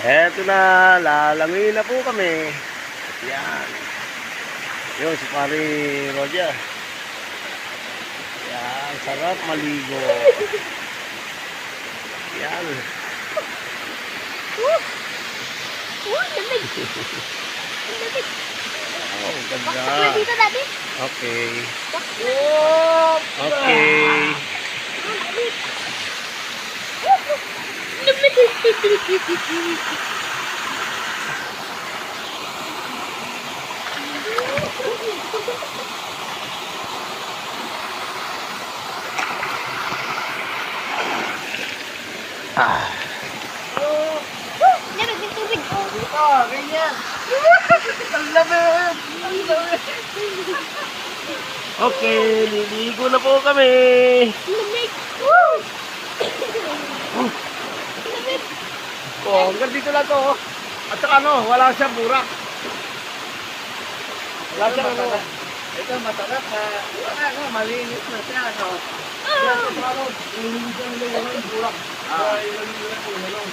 Eto na, lalangoy na po kami. Yan. Yun, si Pari Roger. Yan, sarap maligo. Yan. Lamig. Lamig. Oh, ganda. Bakit na dito dati? Okay. Okay. Okay. Ah. Lamig ng tubig. Dito, ganyan. Ang lamig. Ang lamig. Okay, liligo na po kami. Lamig. Lamig. Oh, hanggang dito lang to. Oh. At saka ano, wala siyang burak. Wala Ito siyang ano. masarap. Ito masarap ha. Ano, malinis na siya. Ano. Burak.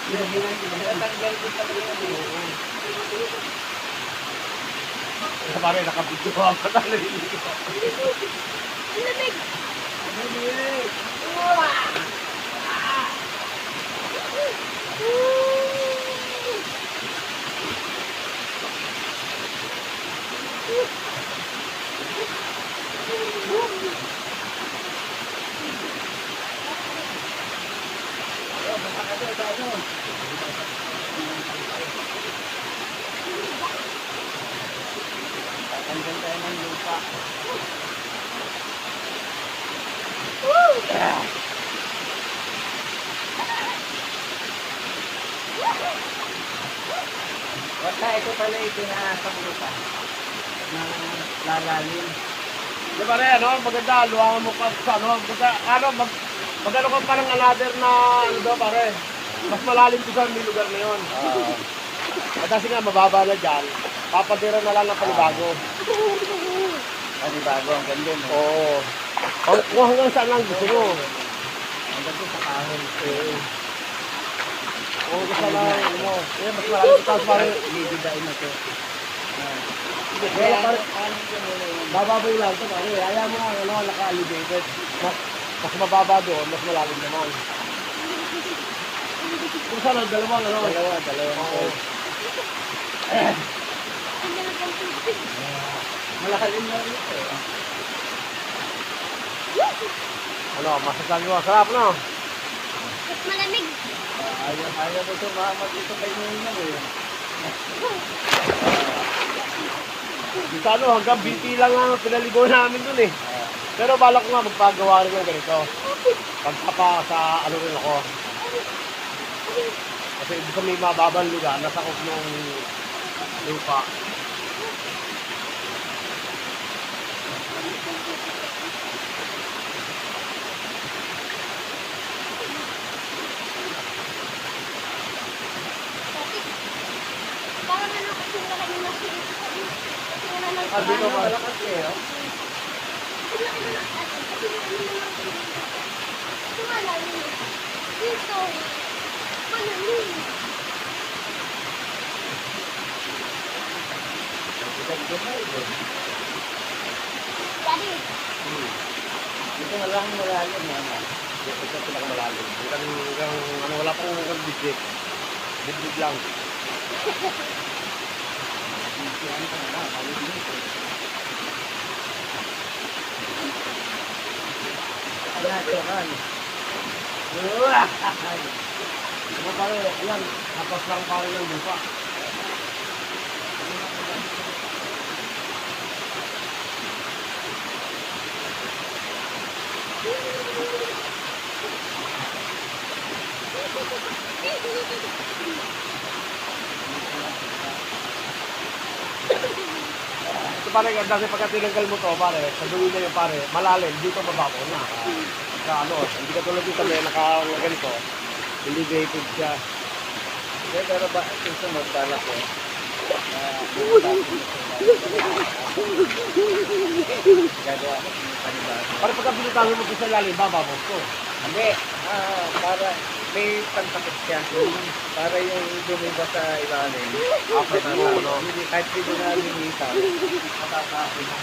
Tatanggal ko talaga yung Sa pare, nakabidyo ko ang pala. Liligo. Lamig. Tatanggal tayo ng lupa. Basta ito pala itinasang lupa na lalalim. Di pare, ano, maganda, luwangan mo pa sa ano, magano ka parang another na, ano daw pare, mas malalim ko sa may lugar na yun. Kasi nga, mababa na dyan, papadira na lang ng panibago. Kasi bago ang ganda mo. Oo. Kung hanggang saan lang gusto mo. Ang ganda sa kahon. Oo, gusto lang, ano, mas malalim ko tapos pare, Bibidain na to. kaya pare, bababay lang ito pare, ayaw mo nga, ano, naka-elevated. Mas mababa doon, mas malalim naman. Kung saan, dalawang, ano, Dalawang oo. Ang lamig ng tubig. Malalim na rin ito. Ano, masasabi mo, sarap, no? Mas malamig. Ayaw mo sumama dito kay Nina eh. Dito ano, hanggang binti lang ang pinaligo namin dun eh. Pero balak ko nga magpagawa rin ng ganito. Pagpapa sa ano rin ako. Kasi dito may mababang lugar, nasakop ng lupa. Parang ano kasi wala kami nasulit. Kasi wala nang Ah, dito ba? Malakas eh, oh. Dito. Malamig. Daddy. Dito na lang malalim yan. Dito sa pinakamalalim. Hanggang ano, wala pang hanggang bibig. Bibig lang. Natural. Ano pare, yan, tapos lang pare ng lupa. Ito pare, kasi pagka tinanggal mo to pare, sa duwi na yun pare, malalim, dito mababaw na. Sa ano, hindi ka tulad dito may nakaganito, elevated siya. Pero ba, susunod pala ko. Gagawa ko ng panibago. Para pagka binutangin mo sa lalim, bababos ko. Hindi, para may pantakip siya. Para yung dumiba sa ilalim. Kapit mo, no? Hindi, kahit hindi na linisan, matatapon mo.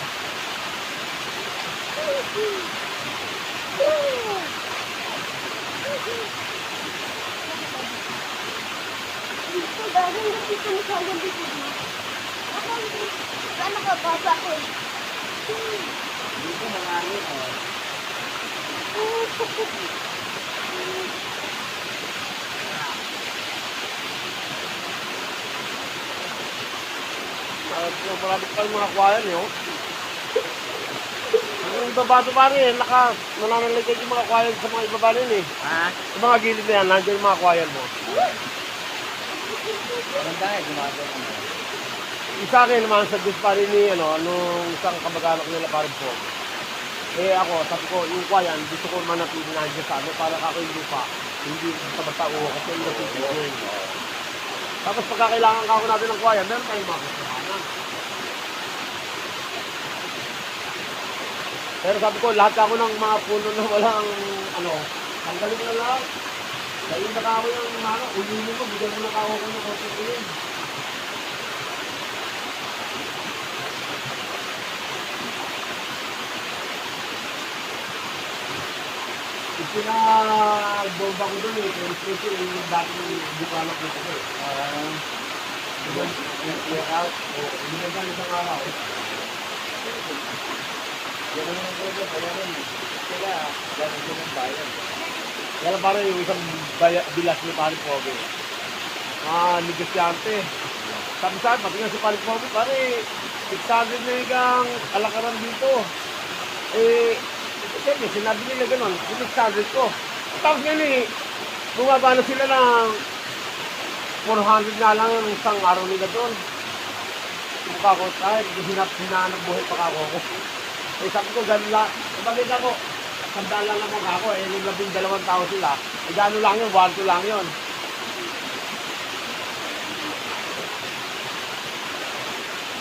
Ito, bagay na dito mo sa gabi ko. Ako, ano ka, baba ko. Dito marami, oh. Marami pa yung mga kuwayan, yun. Yung ibaba ito pare, nananaligay yung mga kuwayan sa mga ibaba rin eh. Ha? Sa mga gilid na yan, nandiyan yung mga kuwayan mo. Maganda eh, gumagawa mo. Isa akin naman sa Diyos pare ni, anong isang kamag-anak nila pare po. Eh ako, sabi ko, yung kuwayan, gusto ko manatili nandiyan sa para kako yung lupa. Hindi basta-basta uho kasi yung nasisigil. Tapos pagkakailangan kako natin ng kuwayan, meron tayong mga kasalanan. Pero sabi ko, lahat ako ng mga puno na walang, tanggalin mo na lang. Dahil na ako yung ulinin mo, bigyan mo na ako ng konti. Ipinag-bomba ko doon eh, pero especially yung dati ng bukalak ko eh. Clear out, binigyan isang araw. Yan ang mga problem, kaya rin. Sila, gano'n din ang bayan. Kaya parang yung isang bilas ni Paring Pogi. Negosyante. Sabi sa akin, pati nga si Paring Pogi, pare, 600 na yung alakaran dito. Eh, siyempre, sinabi nila gano'n, yung 600 ko. Tapos ngayon eh, bumaba na sila ng 400 na lang yung isang araw nila doon. Mukha ko, kahit hinahanap buhay pa ako. Eh sabi ko, gano'n lang. Sabagay ako, sandaan lang naman ako. Eh, yung 12 tao sila. Eh, gano'n lang yun, 1-2 lang yun.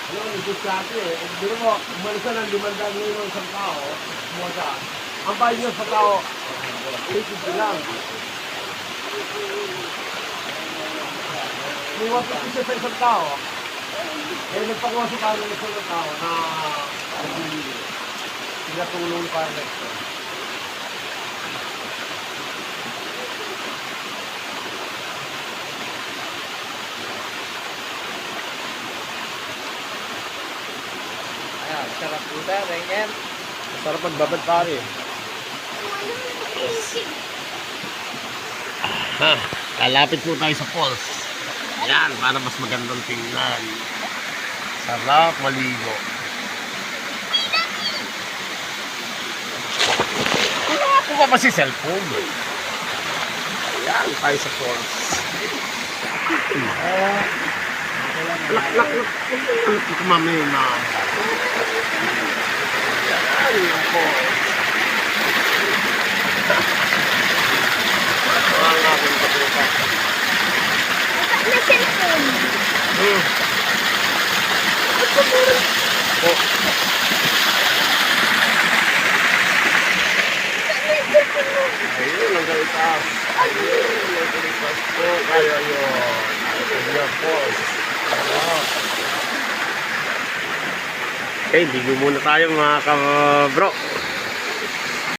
Ano, negosyante eh. Biro mo, umalis na ng 500 ngayon ng isang tao. Kumota. Ang bayad nyo sa tao, 80 lang. May 150 siya sa isang tao. Eh, nagpakuha sa tayo ng isang tao na pinatulong pa rin. Ayan, sarap puta, Ranger. Sarap magbabad pare. Kalapit po tayo sa falls. Ayan, para mas magandang tingnan. Sarap maligo. Wala po ba si cellphone? Ayan, tayo sa falls. Lak. Ito mami na. Ayan, yung falls. Wala akong kaputa. May cellphone. Oh. Ayun, ang galitas. Ayun, ang galitas po. Kaya yun. Ayun, boss. Okay, bigo muna tayo mga ka-bro.